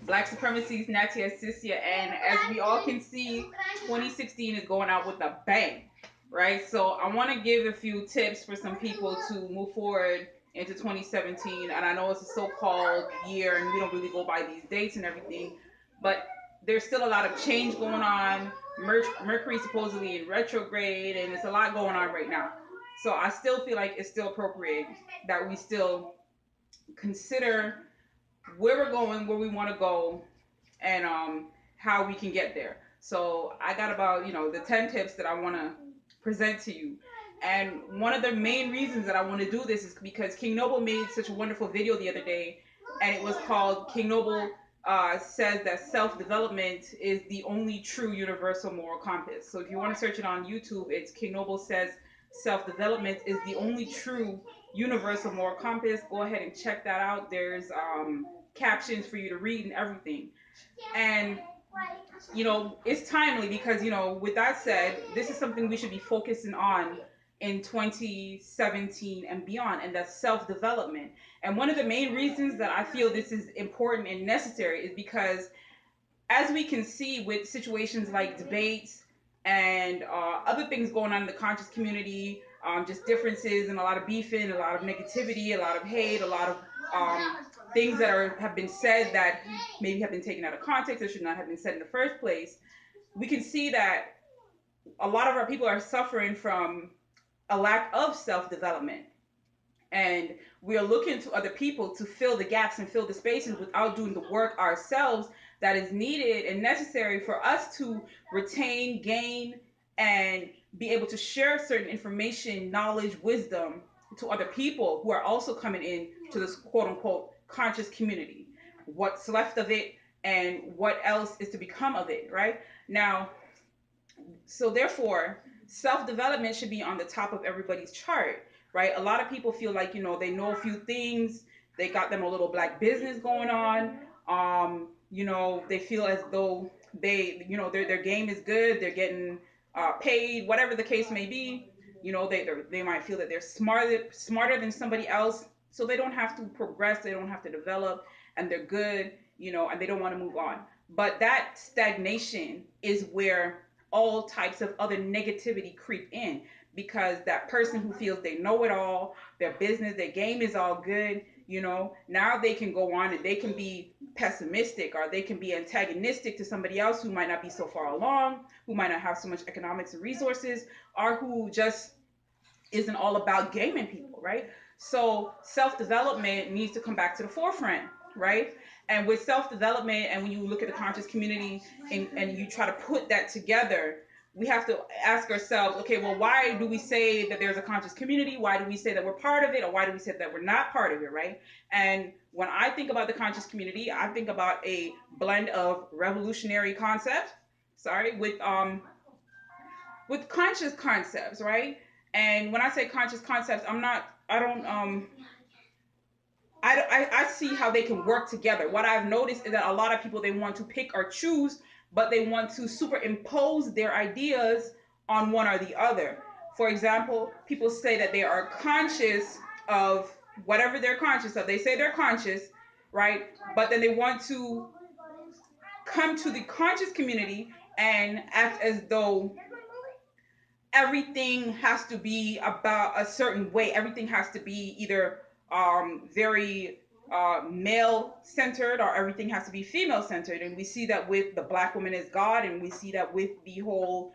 Black Supremacy's Nattyisisyah, and as we all can see, 2016 is going out with a bang, right? So I want to give a few tips for some people to move forward into 2017. And I know it's a so-called year, and we don't really go by these dates and everything, but there's still a lot of change going on. Mercury supposedly in retrograde, and it's a lot going on right now. So I still feel like it's still appropriate that we still consider where we're going, where we want to go, and how we can get there. So I got about the 10 tips that I want to present to you. And one of the main reasons that I want to do this is because King Noble made such a wonderful video the other day, and it was called King Noble says that self-development is the only true universal moral compass. So if you want to search it on YouTube, it's King Noble says self-development is the only true universal moral compass. Go ahead and check that out. There's captions for you to read and everything. And it's timely because with that said, this is something we should be focusing on in 2017 and beyond, and that's self-development. And one of the main reasons that I feel this is important and necessary is because, as we can see with situations like debates and other things going on in the conscious community, just differences and a lot of beefing, a lot of negativity, a lot of hate, a lot of things that have been said that maybe have been taken out of context or should not have been said in the first place. We can see that a lot of our people are suffering from a lack of self-development, and we are looking to other people to fill the gaps and fill the spaces without doing the work ourselves that is needed and necessary for us to retain, gain, and be able to share certain information, knowledge, wisdom to other people who are also coming in to this quote unquote conscious community. What's left of it and what else is to become of it, right? Now, so therefore, self-development should be on the top of everybody's chart, right? A lot of people feel like they know a few things, they got them a little black business going on. They feel as though their game is good, they're getting paid, whatever the case may be. They might feel that they're smarter than somebody else, so they don't have to progress, they don't have to develop, and they're good, and they don't want to move on. But that stagnation is where all types of other negativity creep in, because that person who feels they know it all, their business, their game is all good, now they can go on and they can be pessimistic, or they can be antagonistic to somebody else who might not be so far along, who might not have so much economics and resources, or who just isn't all about gaming people, right? So self-development needs to come back to the forefront, right? And with self-development, and when you look at the conscious community and you try to put that together, we have to ask ourselves, okay, well, why do we say that there's a conscious community? Why do we say that we're part of it? Or why do we say that we're not part of it, right? And when I think about the conscious community, I think about a blend of revolutionary concepts, sorry, with conscious concepts, right? And when I say conscious concepts, I see how they can work together. What I've noticed is that a lot of people, they want to pick or choose, but they want to superimpose their ideas on one or the other. For example, people say that they are conscious of whatever they're conscious of. They say they're conscious, right? But then they want to come to the conscious community and act as though everything has to be about a certain way. Everything has to be either very male centered, or everything has to be female centered. And we see that with the Black woman is God, and we see that with the whole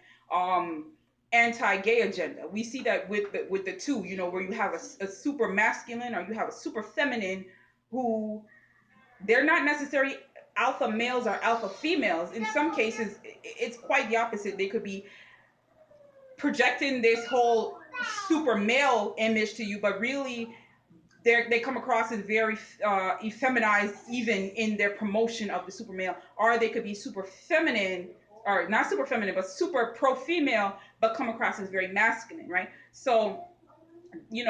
anti-gay agenda. We see that with the two, where you have a super masculine or you have a super feminine, who they're not necessarily alpha males or alpha females. In some cases, it's quite the opposite. They could be projecting this whole super male image to you, but really they come across as very effeminized, even in their promotion of the super male. Or they could be super feminine, or not super feminine, but super pro female, but come across as very masculine, right? So we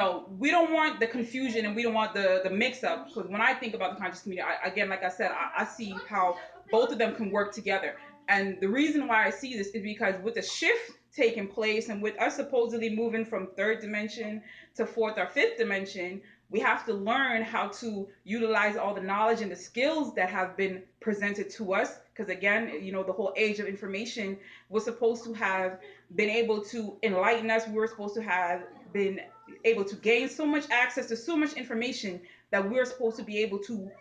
don't want the confusion, and we don't want the mix up, because when I think about the conscious community, again, like I said, I see how both of them can work together. And the reason why I see this is because with the shift taking place, and with us supposedly moving from third dimension to fourth or fifth dimension, We have to learn how to utilize all the knowledge and the skills that have been presented to us. Because again, the whole age of information was supposed to have been able to enlighten us. We were supposed to have been able to gain so much access to so much information that we're supposed to be able to,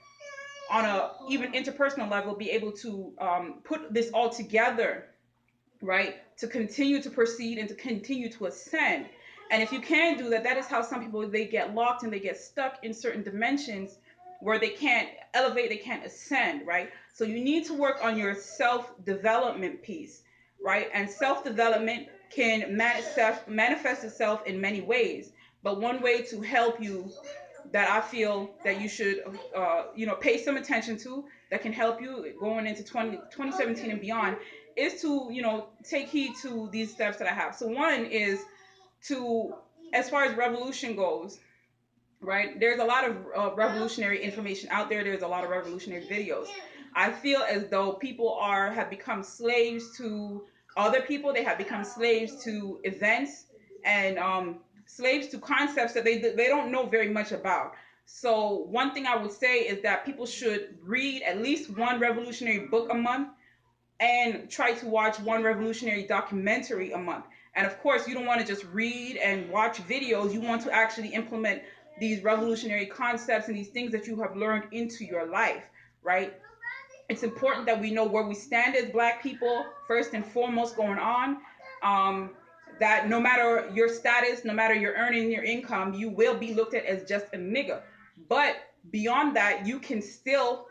on a even interpersonal level, be able to put this all together, right? To continue to proceed and to continue to ascend. And if you can do that, that is how some people, they get locked and they get stuck in certain dimensions where they can't elevate, they can't ascend, right? So you need to work on your self-development piece, right? And self-development can manifest itself in many ways. But one way to help you that I feel that you should, pay some attention to, that can help you going into 2017 and beyond, is to, take heed to these steps that I have. So one is to, as far as revolution goes, right? There's a lot of revolutionary information out there. There's a lot of revolutionary videos. I feel as though people have become slaves to other people. They have become slaves to events and slaves to concepts that they don't know very much about. So one thing I would say is that people should read at least one revolutionary book a month and try to watch one revolutionary documentary a month. And of course, you don't want to just read and watch videos. You want to actually implement these revolutionary concepts and these things that you have learned into your life, right? It's important that we know where we stand as Black people, first and foremost, going on. Um, that no matter your status, no matter your earning your income, you will be looked at as just a nigga. But beyond that, you can still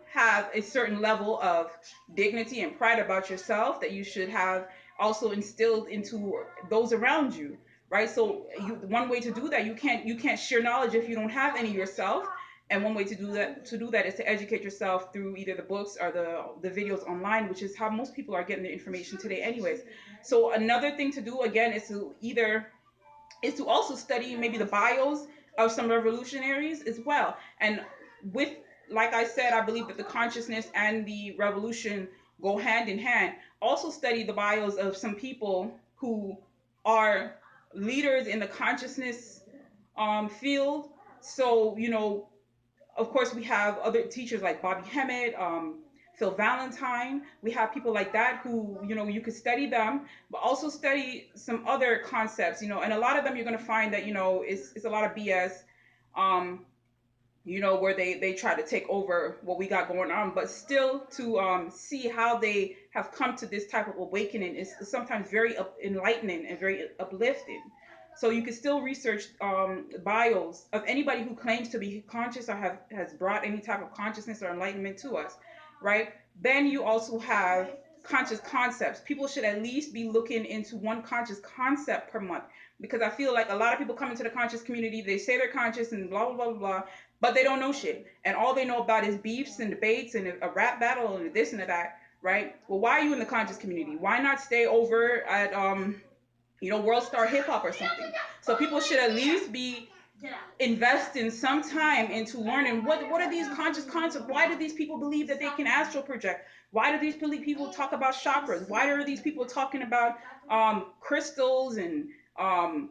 have a certain level of dignity and pride about yourself that you should have also instilled into those around you, right? So one way to do that, you can't share knowledge if you don't have any yourself. And one way to do that is to educate yourself through either the books or the videos online, which is how most people are getting their information today anyways. So another thing to do again is to also study maybe the bios of some revolutionaries as well. And with, like I said, I believe that the consciousness and the revolution go hand in hand. Also study the bios of some people who are leaders in the consciousness field. So, of course, we have other teachers like Bobby Hemmett, Phil Valentine. We have people like that who, you could study them, but also study some other concepts, and a lot of them you're going to find that, it's a lot of BS. Um, where they try to take over what we got going on, but still to see how they have come to this type of awakening is sometimes very enlightening and very uplifting. So you can still research bios of anybody who claims to be conscious or has brought any type of consciousness or enlightenment to us, right? Then you also have conscious concepts. People should at least be looking into one conscious concept per month, because I feel like a lot of people come into the conscious community, they say they're conscious and blah, blah, blah, blah, but they don't know shit. And all they know about is beefs and debates and a rap battle and this and that, right? Well, why are you in the conscious community? Why not stay over at, World Star Hip Hop or something? So people should at least be investing some time into learning what are these conscious concepts. Why do these people believe that they can astral project? Why do these people talk about chakras? Why are these people talking about crystals and all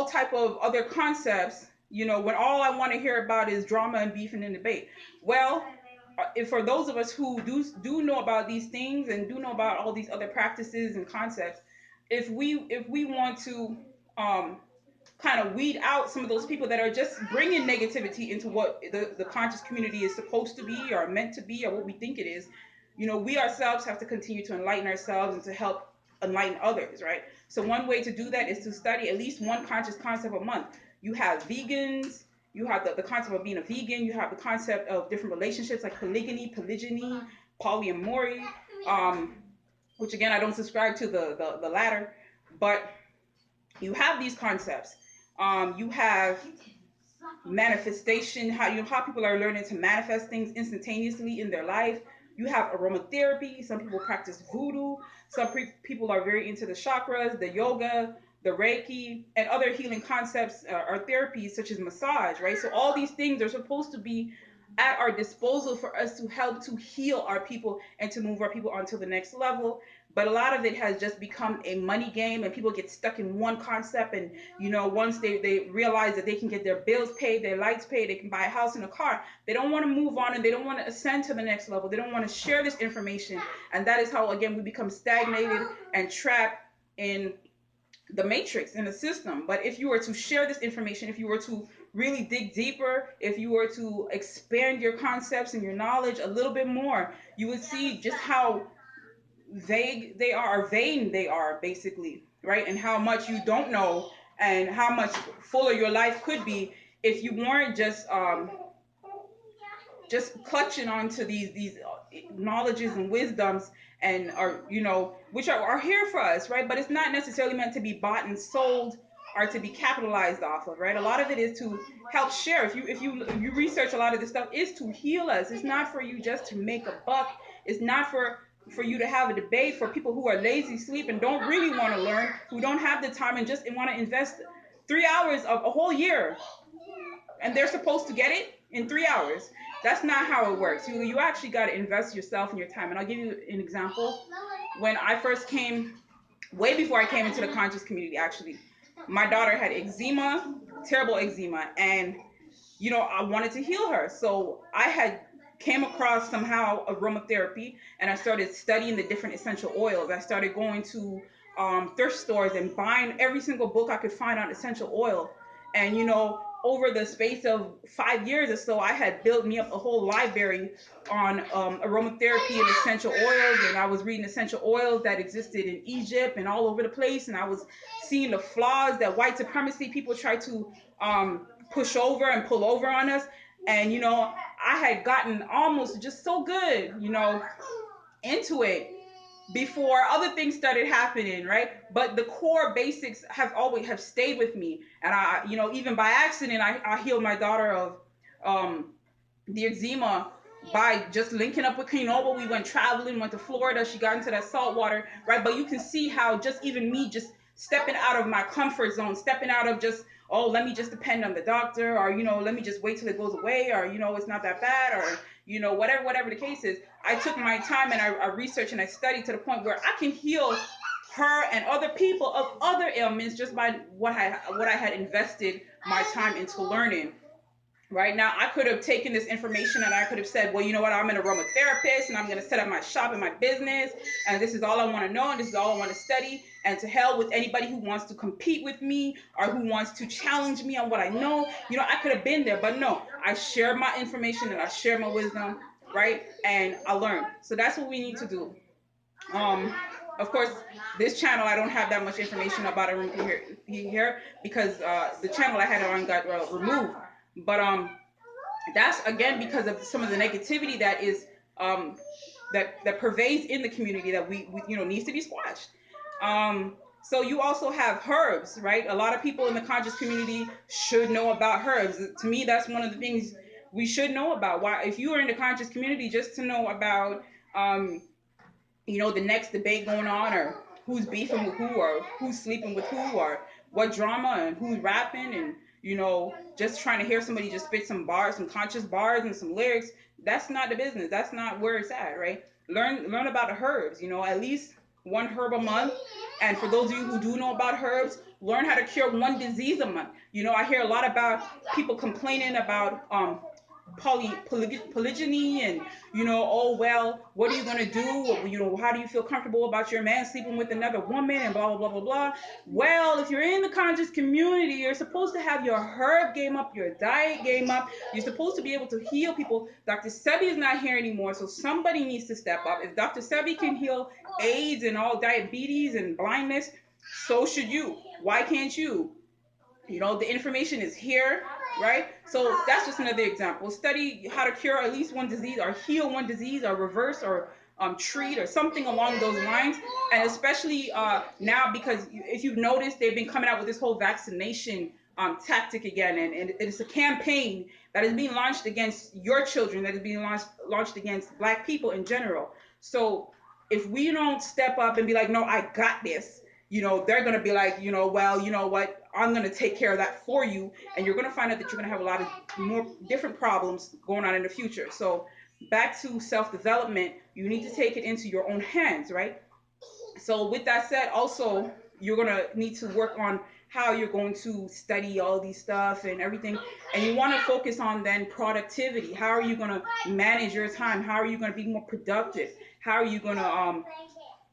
type of other concepts, when all I want to hear about is drama and beef and debate? Well, if for those of us who do know about these things and do know about all these other practices and concepts, if we want to um, kind of weed out some of those people that are just bringing negativity into what the conscious community is supposed to be or meant to be or what we think it is, we ourselves have to continue to enlighten ourselves and to help enlighten others, right? So one way to do that is to study at least one conscious concept a month. You have vegans, you have the concept of being a vegan, you have the concept of different relationships like polygyny, polyamory, um, which again, I don't subscribe to the latter, but you have these concepts. You have manifestation, how people are learning to manifest things instantaneously in their life. You have aromatherapy. Some people practice voodoo. Some people are very into the chakras, the yoga, the reiki, and other healing concepts or therapies such as massage, right? So all these things are supposed to be at our disposal for us to help to heal our people and to move our people onto the next level. but a lot of it has just become a money game, and people get stuck in one concept. And once they realize that they can get their bills paid, their lights paid, they can buy a house and a car, they don't want to move on, and they don't want to ascend to the next level. They don't want to share this information. And that is how, again, we become stagnated and trapped in the matrix, in the system. But if you were to share this information, if you were to really dig deeper, if you were to expand your concepts and your knowledge a little bit more, you would see just how vague they are, or vain they are, basically, right? And how much you don't know, and how much fuller your life could be if you weren't just clutching onto these knowledges and wisdoms, and are which are here for us, right? But it's not necessarily meant to be bought and sold, or to be capitalized off of, right? A lot of it is to help share. If you research, a lot of this stuff is to heal us. It's not for you just to make a buck. It's not for you to have a debate. For people who are lazy, sleep, and don't really want to learn, who don't have the time and just want to invest 3 hours of a whole year, and they're supposed to get it in 3 hours. That's not how it works. You actually got to invest yourself and your time. And I'll give you an example. When I first came, way before I came into the conscious community, actually, my daughter had eczema, terrible eczema, and I wanted to heal her. So I had came across somehow aromatherapy, and I started studying the different essential oils. I started going to thrift stores and buying every single book I could find on essential oil. And over the space of 5 years or so, I had built me up a whole library on aromatherapy and essential oils. And I was reading essential oils that existed in Egypt and all over the place. And I was seeing the flaws that white supremacy people try to push over and pull over on us. And I had gotten almost just so good, into it before other things started happening, right? But the core basics have stayed with me. And I, even by accident, I healed my daughter of the eczema by just linking up with Kinoba. We went traveling, went to Florida. She got into that salt water, right? But you can see how just even me just stepping out of my comfort zone, stepping out of just, oh, let me just depend on the doctor, or let me just wait till it goes away, or it's not that bad, or whatever the case is. I took my time, and I researched and I studied to the point where I can heal her and other people of other ailments just by what I had invested my time into learning. Right now, I could have taken this information and I could have said, well, you know what, I'm an aromatherapist and I'm going to set up my shop and my business, and this is all I want to know, and this is all I want to study, and to hell with anybody who wants to compete with me or who wants to challenge me on what I know. I could have been there, but no, I share my information and I share my wisdom, right? And I learn. So that's what we need to do. Of course, this channel, I don't have that much information about here because the channel I had it on got removed. But that's again because of some of the negativity that is that pervades in the community that we needs to be squashed. So you also have herbs, right? A lot of people in the conscious community should know about herbs. To me, that's one of the things we should know about. Why, if you are in the conscious community, just to know about the next debate going on, or who's beefing with who, or who's sleeping with who, or what drama, and who's rapping, and just trying to hear somebody just spit some bars, some conscious bars and some lyrics. That's not the business. That's not where it's at, right? Learn about the herbs, at least one herb a month. And for those of you who do know about herbs, learn how to cure one disease a month. I hear a lot about people complaining about polygyny, and oh well, what are you going to do, how do you feel comfortable about your man sleeping with another woman, and blah blah blah blah blah. Well, if you're in the conscious community, you're supposed to have your herb game up, your diet game up. You're supposed to be able to heal people. Dr. Sebi is not here anymore, so somebody needs to step up. If Dr. Sebi can heal AIDS and all diabetes and blindness, so should you. Why can't you? The information is here, right? So that's just another example. Study how to cure at least one disease, or heal one disease, or reverse, or treat, or something along those lines. And especially now, because if you've noticed, they've been coming out with this whole vaccination tactic again, and it's a campaign that is being launched against your children, that is being launched against Black people in general. So if we don't step up and be like, no, I got this, they're going to be like, well, you know what, I'm going to take care of that for you. And you're going to find out that you're going to have a lot of more different problems going on in the future. So back to self-development, you need to take it into your own hands, right? So with that said, also you're gonna need to work on how you're going to study all these stuff and everything, and you want to focus on then productivity. How are you going to manage your time? How are you going to be more productive? How are you going to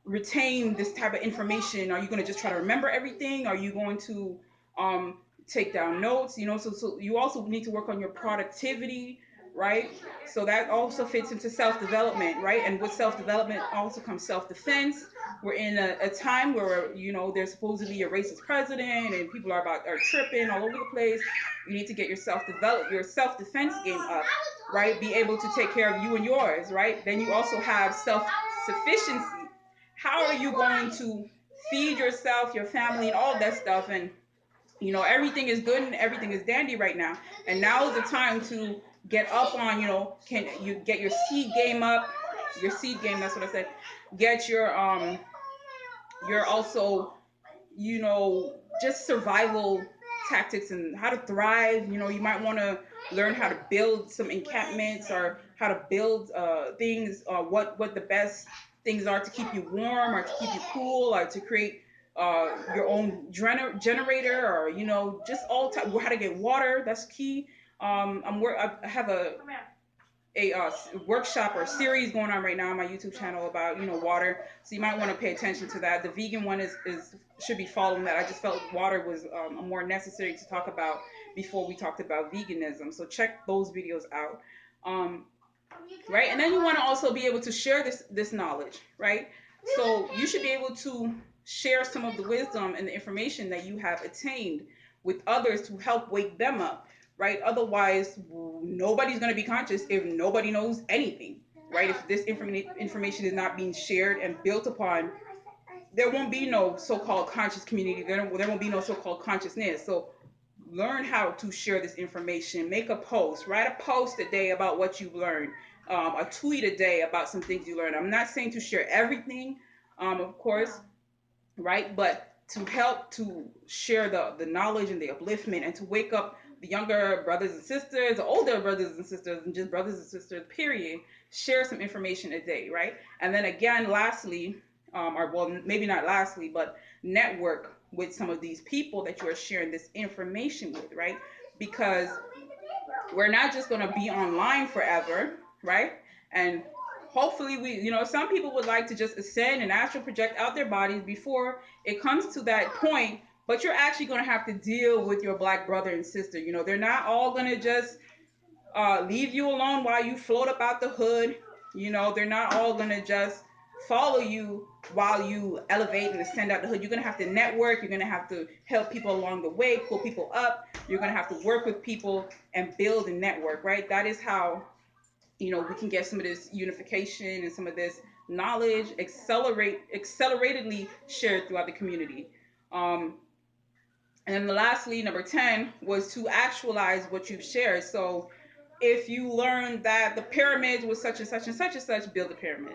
retain this type of information? Are you going to just try to remember everything? Are you going to um, take down notes? So you also need to work on your productivity, right? So that also fits into self-development, right? And with self-development also comes self-defense. We're in a time where there's supposedly a racist president and people are tripping all over the place. You need to get your self-defense game up, right? Be able to take care of you and yours, right? Then you also have self-sufficiency. How are you going to feed yourself, your family, and all that stuff? And everything is good and everything is dandy right now. And now is the time to get up on, can you get your seed game up? Your seed game, that's what I said. Get your also, just survival tactics and how to thrive. You might want to learn how to build some encampments or how to build things, what the best things are to keep you warm or to keep you cool or to create your own generator, or just all type, how to get water. That's key. I have a workshop or series going on right now on my YouTube channel about water, so you might want to pay attention to that. The vegan one is should be following that. I just felt water was more necessary to talk about before we talked about veganism, so check those videos out. um, right? And then you want to also be able to share this knowledge, right? So you should be able to share some of the wisdom and the information that you have attained with others to help wake them up, right? Otherwise, nobody's going to be conscious if nobody knows anything, right? If this information is not being shared and built upon, there won't be no so-called conscious community. There won't be no so-called consciousness. So learn how to share this information. Make a post. Write a post a day about what you've learned. A tweet a day about some things you learned. I'm not saying to share everything, of course, right? But to help to share the knowledge and the upliftment, and to wake up the younger brothers and sisters, the older brothers and sisters, and just brothers and sisters, period. Share some information a day, right? And then again, lastly, or well, maybe not lastly, but network with some of these people that you are sharing this information with, right? Because we're not just going to be online forever, right? And hopefully some people would like to just ascend and astral project out their bodies before it comes to that point, but you're actually going to have to deal with your black brother and sister. They're not all going to just leave you alone while you float up out the hood. They're not all going to just follow you while you elevate and ascend out the hood. You're going to have to network. You're going to have to help people along the way, pull people up. You're going to have to work with people and build a network, right? That is how we can get some of this unification and some of this knowledge acceleratedly shared throughout the community. And then lastly, number 10 was to actualize what you've shared. So if you learn that the pyramids was such and such and such and such, build a pyramid.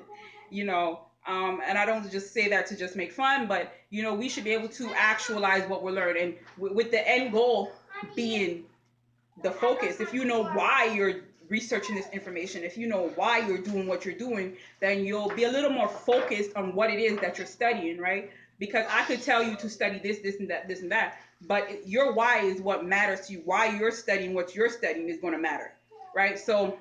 And I don't just say that to just make fun, but we should be able to actualize what we're learning, with the end goal being the focus. If you know why you're researching this information, if you know why you're doing what you're doing, then you'll be a little more focused on what it is that you're studying, right? Because I could tell you to study this and that, this and that, but your why is what matters to you. Why you're studying what you're studying is going to matter, right? So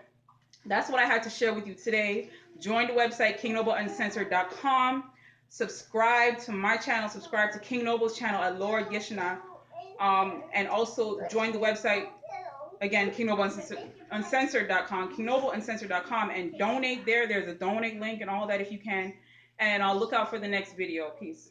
that's what I had to share with you today. Join the website kingnobleuncensored.com. Subscribe to my channel. Subscribe to King Noble's channel at Lord Yeshana. And also join the website, again, kingnobleuncensored.com, kingnobleuncensored.com, and donate there. There's a donate link and all that if you can. And I'll look out for the next video. Peace.